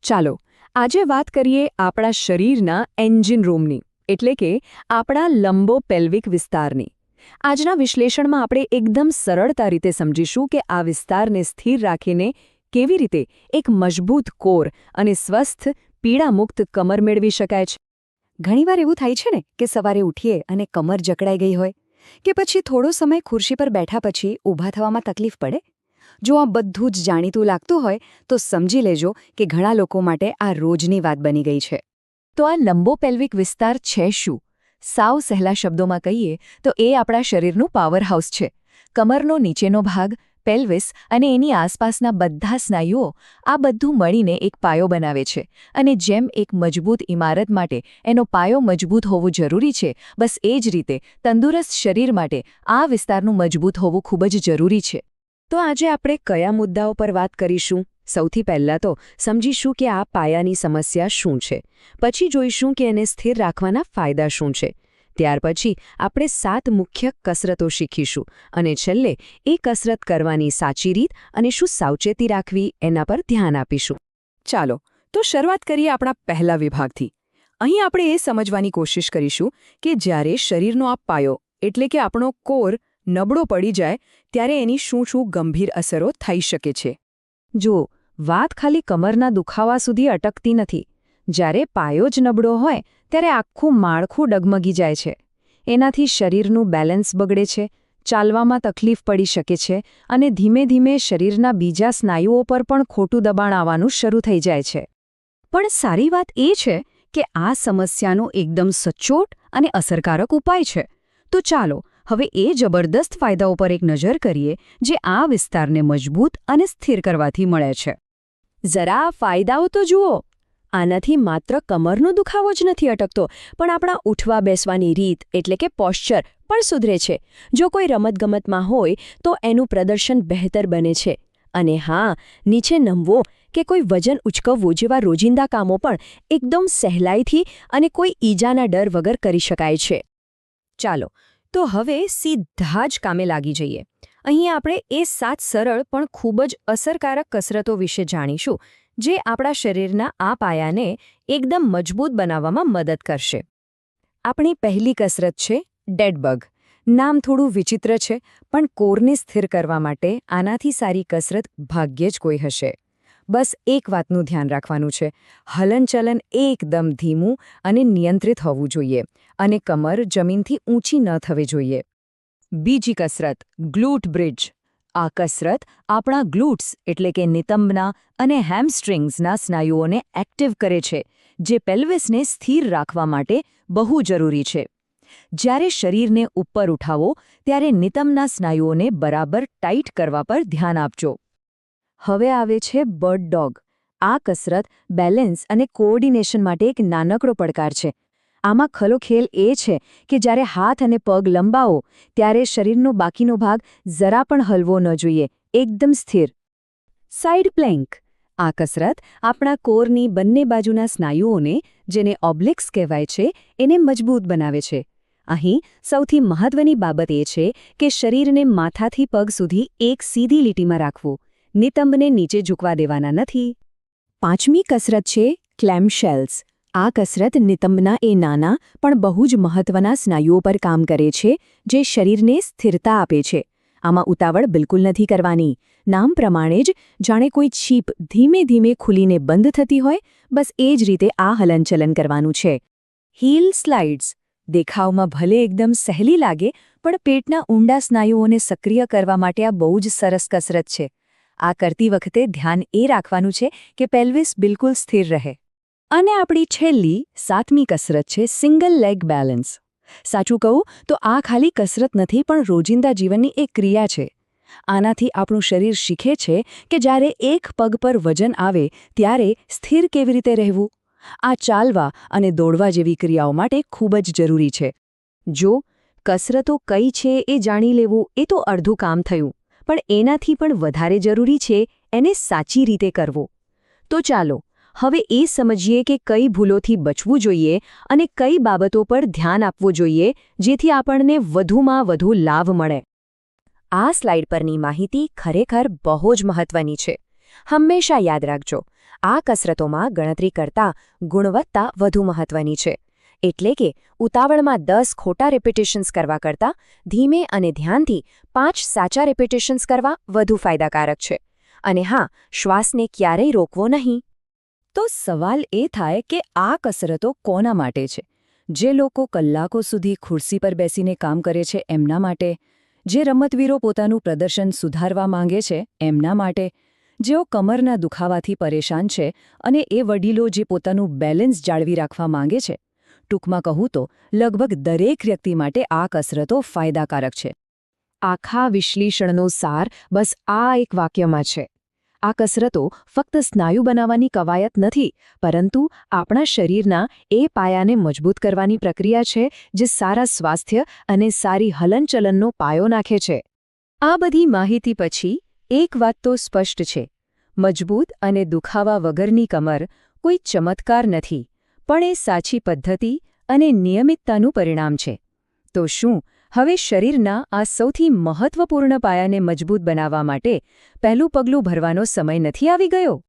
ચાલો આજે વાત કરીએ આપણા શરીરના એન્જિન રૂમની એટલે કે આપણા લંબો પેલ્વિક વિસ્તારની આજના વિશ્લેષણમાં આપણે એકદમ સરળતા રીતે સમજીશું કે આ વિસ્તારને સ્થિર રાખીને કેવી રીતે એક મજબૂત કોર અને સ્વસ્થ પીડામુક્ત કમર મેળવી શકાય છે. ઘણીવાર એવું થાય છે ને કે સવારે ઉઠીએ અને કમર જકડાઈ ગઈ હોય કે પછી થોડો સમય ખુરશી પર બેઠા પછી ઊભા થવામાં તકલીફ પડે. જો આ બધું જ જાણીતું લાગતું હોય તો સમજી લેજો કે ઘણા લોકો માટે આ રોજની વાત બની ગઈ છે. તો આ લંબો પેલ્વિક વિસ્તાર છે શું? સાવ સહેલા શબ્દોમાં કહીએ તો એ આપણા શરીરનું પાવરહાઉસ છે. કમરનો નીચેનો ભાગ, પેલ્વિસ અને એની આસપાસના બધા સ્નાયુઓ આ બધું મળીને એક પાયો બનાવે છે અને જેમ એક મજબૂત ઇમારત માટે એનો પાયો મજબૂત હોવું જરૂરી છે, બસ એ જ રીતે તંદુરસ્ત શરીર માટે આ વિસ્તારનું મજબૂત હોવું ખૂબ જ જરૂરી છે. તો આજે આપણે કયા મુદ્દાઓ પર વાત કરીશું? સૌથી પહેલાં તો સમજીશું કે આ પાયાની સમસ્યા શું છે, પછી જોઈશું કે એને સ્થિર રાખવાના ફાયદા શું છે. ત્યાર પછી આપણે 7 મુખ્ય કસરતો શીખીશું અને છેલ્લે એ કસરત કરવાની સાચી રીત અને શું સાવચેતી રાખવી એના પર ધ્યાન આપીશું. ચાલો તો શરૂઆત કરીએ આપણા પહેલા વિભાગથી. અહીં આપણે એ સમજવાની કોશિશ કરીશું કે જ્યારે શરીરનો આ પાયો એટલે કે આપણો કોર નબળો પડી જાય ત્યારે એની શું ગંભીર અસરો થઈ શકે છે. જુઓ, વાત ખાલી કમરના દુખાવા સુધી અટકતી નથી. જ્યારે પાયો જ નબળો હોય ત્યારે આખું માળખું ડગમગી જાય છે. એનાથી શરીરનું બેલેન્સ બગડે છે, ચાલવામાં તકલીફ પડી શકે છે અને ધીમે ધીમે શરીરના બીજા સ્નાયુઓ પર પણ ખોટું દબાણ આવવાનું શરૂ થઈ જાય છે. પણ સારી વાત એ છે કે આ સમસ્યાનો એકદમ સચોટ અને અસરકારક ઉપાય છે. તો ચાલો હવે એ જબરદસ્ત ફાયદાઓ પર એક નજર કરીએ જે આ વિસ્તારને મજબૂત અને સ્થિર કરવાથી મળે છે. જરા આ ફાયદાઓ તો જુઓ. આનાથી માત્ર કમરનો દુખાવો જ નથી અટકતો, પણ આપણા ઉઠવા બેસવાની રીત એટલે કે પોશ્ચર પણ સુધરે છે. જો કોઈ રમતગમતમાં હોય તો એનું પ્રદર્શન બહેતર બને છે. અને હા, નીચે નમવો કે કોઈ વજન ઉચકવવું જેવા રોજિંદા કામો પણ એકદમ સહેલાઈથી અને કોઈ ઈજાના ડર વગર કરી શકાય છે. ચાલો તો હવે સીધા જ કામે લાગી જઈએ. અહીં આપણે એ 7 સરળ પણ ખૂબ જ અસરકારક કસરતો વિશે જાણીશું જે આપણા શરીરના આ પાયાને એકદમ મજબૂત બનાવવામાં મદદ કરશે. આપણી પહેલી કસરત છે ડેડબગ. નામ થોડું વિચિત્ર છે, પણ કોરને સ્થિર કરવા માટે આનાથી સારી કસરત ભાગ્યે જ કોઈ હશે. બસ એક વાતનું ધ્યાન રાખવાનું છે, હલનચલન એકદમ ધીમું અને નિયંત્રિત હોવું જોઈએ અને કમર જમીનથી ઊંચી ન થવી જોઈએ. બીજી કસરત ગ્લૂટ બ્રિજ. આ કસરત આપણા ગ્લૂટ્સ એટલે કે નિતંબના અને હેમસ્ટ્રિંગ્સના સ્નાયુઓને એક્ટિવ કરે છે, જે પેલ્વિસને સ્થિર રાખવા માટે બહુ જરૂરી છે. જ્યારે શરીરને ઉપર ઉઠાવો ત્યારે નિતંબના સ્નાયુઓને બરાબર ટાઈટ કરવા પર ધ્યાન આપજો. હવે આવે છે બર્ડ ડોગ. આ કસરત બેલેન્સ અને કોઓર્ડિનેશન માટે એક નાનકડો પડકાર છે. આમાં ખલો ખેલ એ છે કે જ્યારે હાથ અને પગ લંબાવો ત્યારે શરીરનો બાકીનો ભાગ જરા પણ હલવો ન જોઈએ, એકદમ સ્થિર. Side Planck. આ કસરત આપણા કોરની બંને બાજુના સ્નાયુઓને, જેને ઓબ્લિક્સ કહેવાય છે, એને મજબૂત બનાવે છે. અહીં સૌથી મહત્વની બાબત એ છે કે શરીરને માથાથી પગ સુધી એક સીધી લીટીમાં રાખવું, નિતંબને નીચે ઝૂકવા દેવાના નથી. પાંચમી કસરત છે ક્લેમશેલ્સ. આ કસરત નિતંબના એ નાના પણ બહુ જ મહત્વના સ્નાયુઓ પર કામ કરે છે, જે શરીરને સ્થિરતા આપે છે. આમાં ઉતાવળ બિલકુલ નથી કરવાની. નામ પ્રમાણે જ જાણે કોઈ છીપ ધીમે ધીમે ખુલીને બંધ થતી હોય, બસ એ જ રીતે આ હલનચલન કરવાનું છે. Heel slides. દેખાવમાં ભલે એકદમ સહેલી લાગે, પણ પેટના ઊંડા સ્નાયુઓને સક્રિય કરવા માટે આ બહુ જ સરસ કસરત છે. આ કરતી વખતે ધ્યાન એ રાખવાનું છે કે પેલ્વિસ બિલકુલ સ્થિર રહે. અને આપણી છેલ્લી 7મી કસરત છે સિંગલ લેગ બેલેન્સ. સાચું કહું તો આ ખાલી કસરત નથી, પણ રોજિંદા જીવનની એક ક્રિયા છે. આનાથી આપણું શરીર શીખે છે કે જ્યારે એક પગ પર વજન આવે ત્યારે સ્થિર કેવી રીતે રહેવું. આ ચાલવા અને દોડવા જેવી ક્રિયાઓ માટે ખૂબ જ જરૂરી છે. જો કસરતો કઈ છે એ જાણી લેવું એ તો અડધું કામ થયું, પણ એનાથી પણ વધારે જરૂરી છે એને સાચી રીતે કરવો. તો ચાલો હવે એ સમજીએ કે કઈ ભૂલોથી બચવું જોઈએ અને કઈ બાબતો પર ધ્યાન આપવું જોઈએ જેથી આપણને વધુમાં વધુ લાભ મળે. આ સ્લાઇડ પરની માહિતી ખરેખર બહુ જ મહત્વની છે. હંમેશા યાદ રાખજો, આ કસરતોમાં ગણતરી કરતાં ગુણવત્તા વધુ મહત્વની છે. એટલે કે ઉતાવળમાં 10 ખોટા રેપિટેશન્સ કરવા કરતાં ધીમે અને ધ્યાનથી 5 સાચા રેપિટેશન્સ કરવા વધુ ફાયદાકારક છે. અને હા, શ્વાસને ક્યારેય રોકવો નહીં. તો સવાલ એ થાય કે આ કસરતો કોના માટે છે? જે લોકો કલાકો સુધી ખુરશી પર બેસીને કામ કરે છે એમના માટે? જે રમતવીરો પોતાનું પ્રદર્શન સુધારવા માંગે છે એમના માટે? જેઓ કમરના દુખાવાથી પરેશાન છે અને એ વડીલો જે પોતાનું બેલેન્સ જાળવી રાખવા માંગે છે? ટૂંકમાં કહું તો લગભગ દરેક વ્યક્તિ માટે આ કસરતો ફાયદાકારક છે. આખા વિશ્લેષણનો સાર બસ આ એક વાક્યમાં છે. આ કસરતો ફક્ત સ્નાયુ બનાવવાની કવાયત નથી, પરંતુ આપણા શરીરના એ પાયાને મજબૂત કરવાની પ્રક્રિયા છે જે સારા સ્વાસ્થ્ય અને સારી હલનચલનનો પાયો નાખે છે. આ બધી માહિતી પછી એક વાત તો સ્પષ્ટ છે. મજબૂત અને દુખાવા વગરની કમર કોઈ ચમત્કાર નથી, પણ એ સાચી પદ્ધતિ અને નિયમિતતાનું પરિણામ છે. તો શું હવે શરીરના આ સૌથી મહત્વપૂર્ણ પાયાને મજબૂત બનાવવા માટે પહેલું પગલું ભરવાનો સમય નથી આવી ગયો?